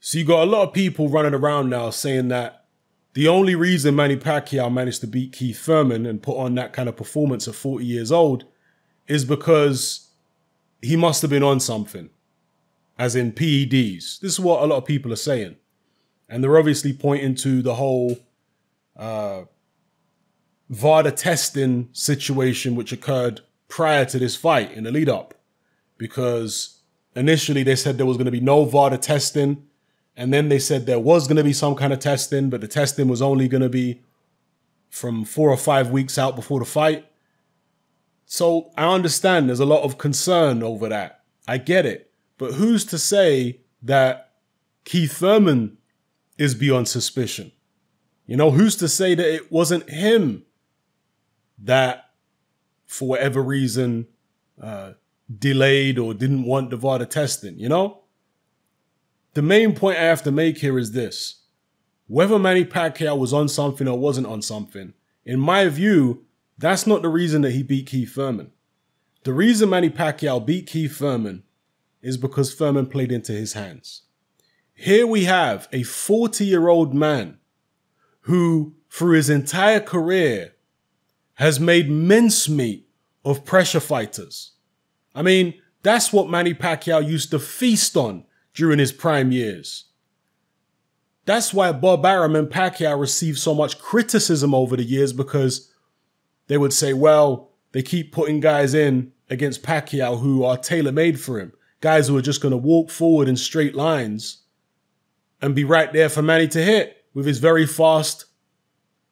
So you got a lot of people running around now saying that the only reason Manny Pacquiao managed to beat Keith Thurman and put on that kind of performance at 40 years old is because he must have been on something, as in PEDs. This is what a lot of people are saying. And they're obviously pointing to the whole VADA testing situation which occurred prior to this fight in the lead up. Because initially they said there was going to be no VADA testing. And then they said there was going to be some kind of testing, but the testing was only going to be from 4 or 5 weeks out before the fight. So I understand there's a lot of concern over that. I get it. But who's to say that Keith Thurman is beyond suspicion? You know, who's to say that it wasn't him that, for whatever reason, delayed or didn't want the VADA testing, you know? The main point I have to make here is this. Whether Manny Pacquiao was on something or wasn't on something, in my view, that's not the reason that he beat Keith Thurman. The reason Manny Pacquiao beat Keith Thurman is because Thurman played into his hands. Here we have a 40-year-old man who, through his entire career, has made mincemeat of pressure fighters. I mean, that's what Manny Pacquiao used to feast on during his prime years. That's why Bob Arum and Pacquiao received so much criticism over the years, because they would say, well, they keep putting guys in against Pacquiao who are tailor-made for him. Guys who are just going to walk forward in straight lines and be right there for Manny to hit with his very fast,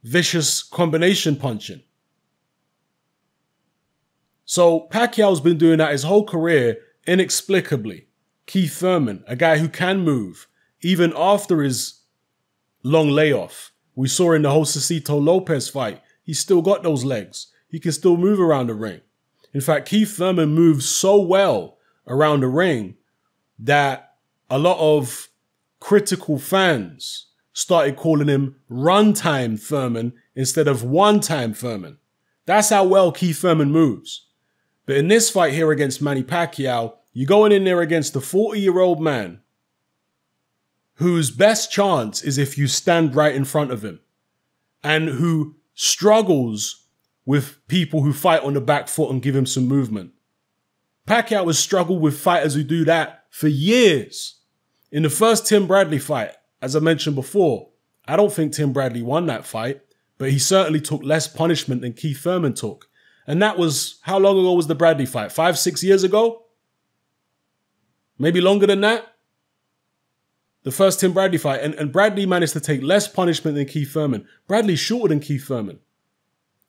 vicious combination punching. So Pacquiao's been doing that his whole career inexplicably. Keith Thurman, a guy who can move, even after his long layoff. We saw in the Josecito Lopez fight, he's still got those legs. He can still move around the ring. In fact, Keith Thurman moves so well around the ring that a lot of critical fans started calling him runtime Thurman instead of one-time Thurman. That's how well Keith Thurman moves. But in this fight here against Manny Pacquiao, you're going in there against a 40-year-old man whose best chance is if you stand right in front of him, and who struggles with people who fight on the back foot and give him some movement. Pacquiao has struggled with fighters who do that for years. In the first Tim Bradley fight, as I mentioned before, I don't think Tim Bradley won that fight, but he certainly took less punishment than Keith Thurman took. And that was, how long ago was the Bradley fight? 5, 6 years ago? Maybe longer than that? The first Tim Bradley fight. And Bradley managed to take less punishment than Keith Thurman. Bradley's shorter than Keith Thurman.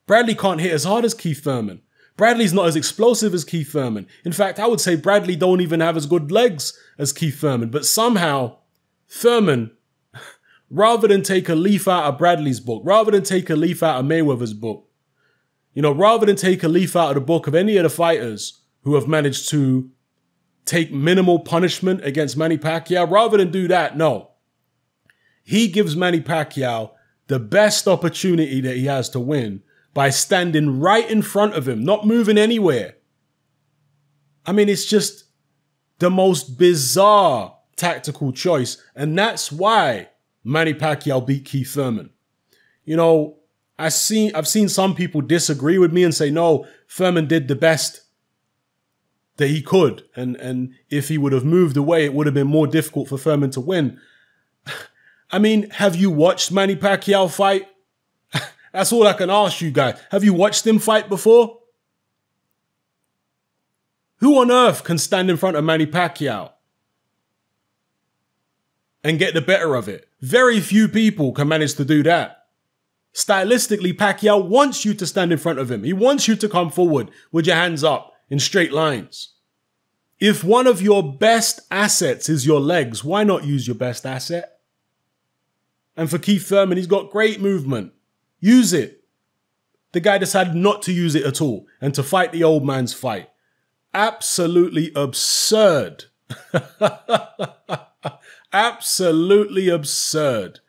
Bradley can't hit as hard as Keith Thurman. Bradley's not as explosive as Keith Thurman. In fact, I would say Bradley don't even have as good legs as Keith Thurman. But somehow, Thurman, rather than take a leaf out of Bradley's book, rather than take a leaf out of Mayweather's book, you know, rather than take a leaf out of the book of any of the fighters who have managed to take minimal punishment against Manny Pacquiao, rather than do that, no. He gives Manny Pacquiao the best opportunity that he has to win by standing right in front of him, not moving anywhere. I mean, it's just the most bizarre tactical choice. And that's why Manny Pacquiao beat Keith Thurman. You know, I've seen some people disagree with me and say, no, Thurman did the best that he could. And if he would have moved away, it would have been more difficult for Thurman to win. I mean, have you watched Manny Pacquiao fight? That's all I can ask you guys. Have you watched him fight before? Who on earth can stand in front of Manny Pacquiao and get the better of it? Very few people can manage to do that. Stylistically, Pacquiao wants you to stand in front of him. He wants you to come forward with your hands up in straight lines. If one of your best assets is your legs, why not use your best asset? And for Keith Thurman, he's got great movement. Use it. The guy decided not to use it at all and to fight the old man's fight. Absolutely absurd. Absolutely absurd.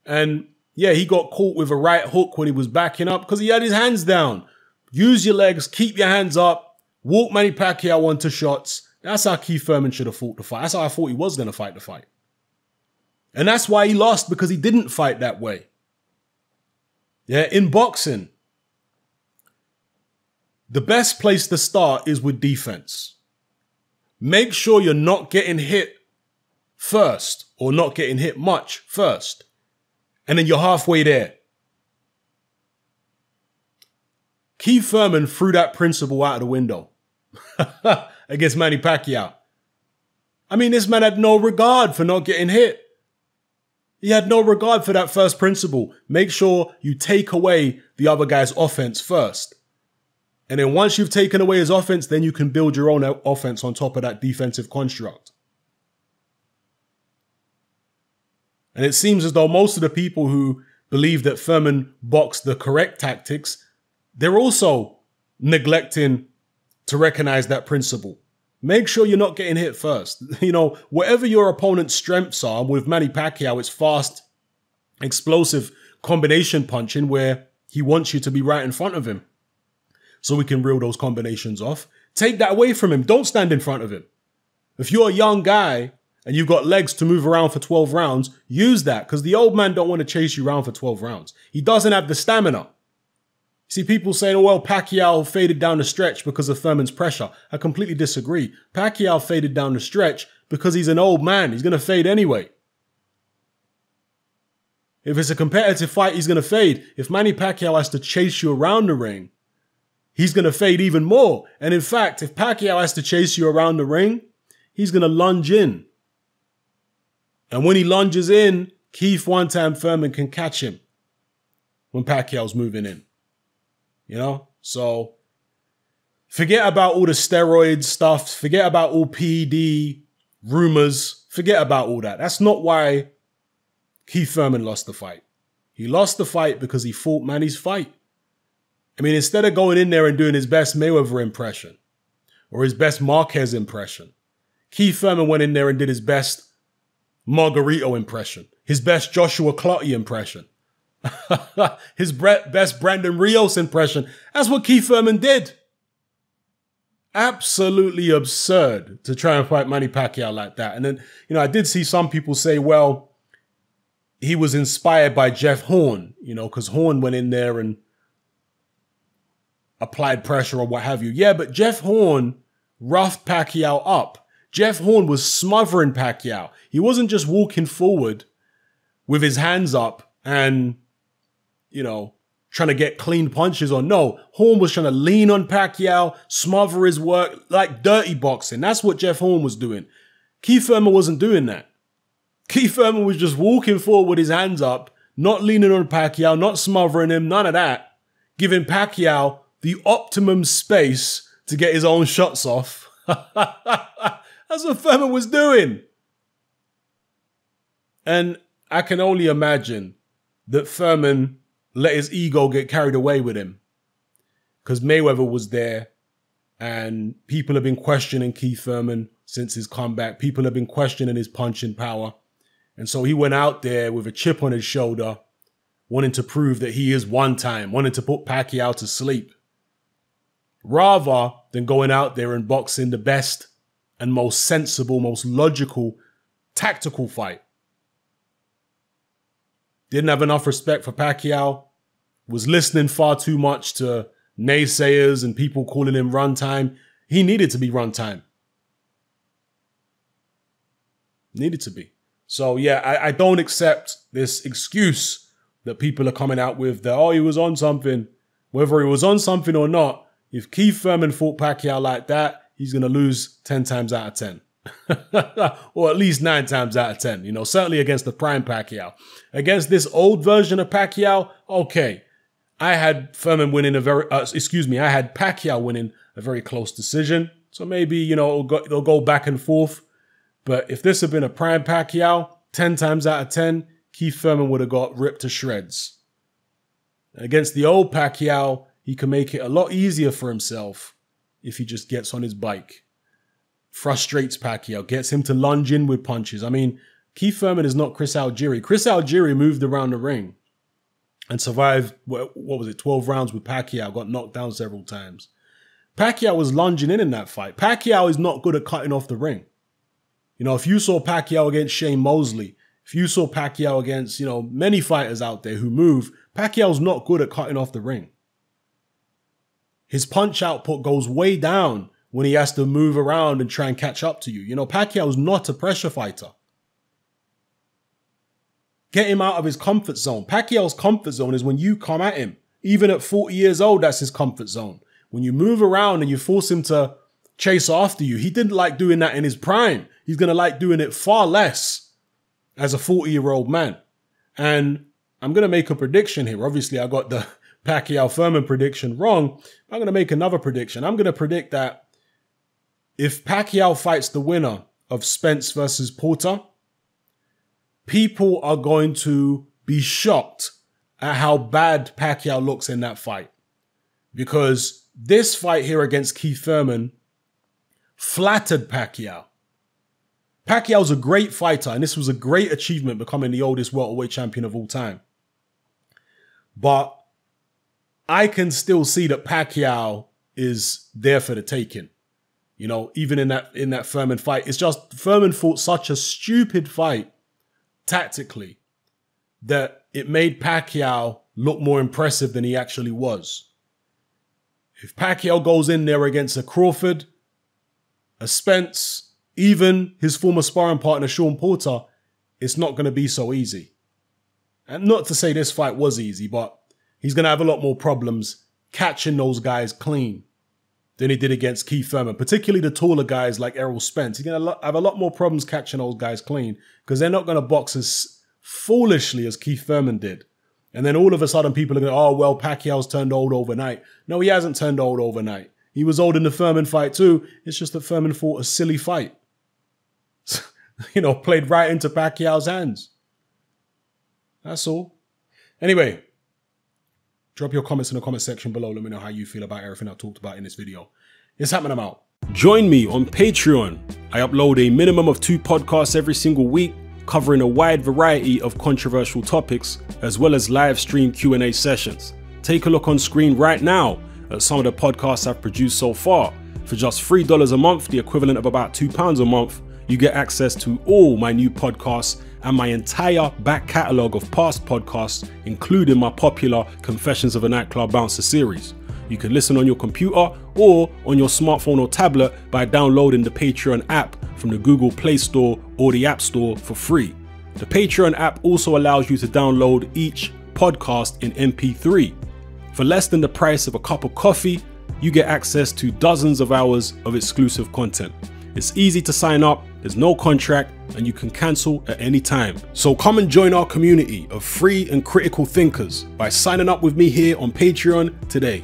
And yeah, he got caught with a right hook when he was backing up because he had his hands down. Use your legs, keep your hands up, walk Manny Pacquiao onto shots. That's how Keith Thurman should have fought the fight. That's how I thought he was going to fight the fight. And that's why he lost, because he didn't fight that way. Yeah, in boxing, the best place to start is with defense. Make sure you're not getting hit first, or not getting hit much first. And then you're halfway there. Keith Thurman threw that principle out of the window against Manny Pacquiao. I mean, this man had no regard for not getting hit. He had no regard for that first principle. Make sure you take away the other guy's offense first. And then once you've taken away his offense, then you can build your own offense on top of that defensive construct. And it seems as though most of the people who believe that Thurman boxed the correct tactics, they're also neglecting to recognize that principle. Make sure you're not getting hit first. You know, whatever your opponent's strengths are, with Manny Pacquiao, it's fast, explosive combination punching where he wants you to be right in front of him so we can reel those combinations off. Take that away from him. Don't stand in front of him. If you're a young guy and you've got legs to move around for 12 rounds, use that, because the old man don't want to chase you around for 12 rounds. He doesn't have the stamina. See, people saying, oh, well, Pacquiao faded down the stretch because of Thurman's pressure. I completely disagree. Pacquiao faded down the stretch because he's an old man. He's going to fade anyway. If it's a competitive fight, he's going to fade. If Manny Pacquiao has to chase you around the ring, he's going to fade even more. And in fact, if Pacquiao has to chase you around the ring, he's going to lunge in. And when he lunges in, Keith one-time Thurman can catch him when Pacquiao's moving in. You know, so forget about all the steroid stuff. Forget about all PED rumors. Forget about all that. That's not why Keith Thurman lost the fight. He lost the fight because he fought Manny's fight. I mean, instead of going in there and doing his best Mayweather impression or his best Marquez impression, Keith Thurman went in there and did his best Margarito impression, his best Joshua Clottey impression. His best Brandon Rios impression. That's what Keith Thurman did. Absolutely absurd to try and fight Manny Pacquiao like that. And then, you know, I did see some people say, well, he was inspired by Jeff Horn, you know, because Horn went in there and applied pressure or what have you. Yeah, but Jeff Horn roughed Pacquiao up. Jeff Horn was smothering Pacquiao. He wasn't just walking forward with his hands up and, you know, trying to get clean punches on. No, Horn was trying to lean on Pacquiao, smother his work, like dirty boxing. That's what Jeff Horn was doing. Keith Thurman wasn't doing that. Keith Thurman was just walking forward with his hands up, not leaning on Pacquiao, not smothering him, none of that. Giving Pacquiao the optimum space to get his own shots off. That's what Thurman was doing. And I can only imagine that Thurman let his ego get carried away with him, because Mayweather was there and people have been questioning Keith Thurman since his comeback. People have been questioning his punching power. And so he went out there with a chip on his shoulder, wanting to prove that he is one time, wanting to put Pacquiao to sleep, rather than going out there and boxing the best and most sensible, most logical, tactical fight. Didn't have enough respect for Pacquiao, was listening far too much to naysayers and people calling him runtime. He needed to be runtime. Needed to be. So yeah, I don't accept this excuse that people are coming out with that, oh, he was on something. Whether he was on something or not, if Keith Thurman fought Pacquiao like that, he's going to lose 10 times out of 10. Or at least 9 times out of 10, you know, certainly against the prime Pacquiao. Against this old version of Pacquiao, okay, I had Thurman winning I had Pacquiao winning a very close decision. So maybe, you know, it'll go back and forth. But if this had been a prime Pacquiao, 10 times out of 10, Keith Thurman would have got ripped to shreds. Against the old Pacquiao, he can make it a lot easier for himself if he just gets on his bike. Frustrates Pacquiao, gets him to lunge in with punches. I mean, Keith Thurman is not Chris Algieri. Chris Algieri moved around the ring and survived, what was it, 12 rounds with Pacquiao, got knocked down several times. Pacquiao was lunging in that fight. Pacquiao is not good at cutting off the ring. You know, if you saw Pacquiao against Shane Mosley, If you saw Pacquiao against, many fighters out there who move, Pacquiao's not good at cutting off the ring. His punch output goes way down when he has to move around and try and catch up to you. Pacquiao's not a pressure fighter. Get him out of his comfort zone. Pacquiao's comfort zone is when you come at him. Even at 40 years old, that's his comfort zone. When you move around and you force him to chase after you, he didn't like doing that in his prime. He's going to like doing it far less as a 40-year-old man. And I'm going to make a prediction here. Obviously, I got the Pacquiao-Furman prediction wrong. I'm going to make another prediction. I'm going to predict that if Pacquiao fights the winner of Spence versus Porter, people are going to be shocked at how bad Pacquiao looks in that fight. Because this fight here against Keith Thurman flattered Pacquiao. Pacquiao's a great fighter, and this was a great achievement, becoming the oldest welterweight champion of all time. But I can still see that Pacquiao is there for the taking. Even in that Thurman fight, it's just Thurman fought such a stupid fight tactically that it made Pacquiao look more impressive than he actually was. If Pacquiao goes in there against a Crawford, a Spence, even his former sparring partner, Sean Porter, it's not going to be so easy. And not to say this fight was easy, but he's going to have a lot more problems catching those guys clean than he did against Keith Thurman, particularly the taller guys like Errol Spence. He's going to have a lot more problems catching those guys clean because they're not going to box as foolishly as Keith Thurman did. And then all of a sudden people are going, oh, well, Pacquiao's turned old overnight. No, he hasn't turned old overnight. He was old in the Thurman fight too. It's just that Thurman fought a silly fight. Played right into Pacquiao's hands. That's all. Anyway, drop your comments in the comment section below. Let me know how you feel about everything I talked about in this video. It's happening, I'm out. Join me on Patreon. I upload a minimum of 2 podcasts every single week, covering a wide variety of controversial topics, as well as live stream Q&A sessions. Take a look on screen right now at some of the podcasts I've produced so far. For just $3 a month, the equivalent of about £2 a month, you get access to all my new podcasts and my entire back catalogue of past podcasts, including my popular Confessions of a Nightclub Bouncer series. You can listen on your computer or on your smartphone or tablet by downloading the Patreon app from the Google Play Store or the App Store for free. The Patreon app also allows you to download each podcast in MP3. For less than the price of a cup of coffee, you get access to dozens of hours of exclusive content. It's easy to sign up, there's no contract, and you can cancel at any time. So come and join our community of free and critical thinkers by signing up with me here on Patreon today.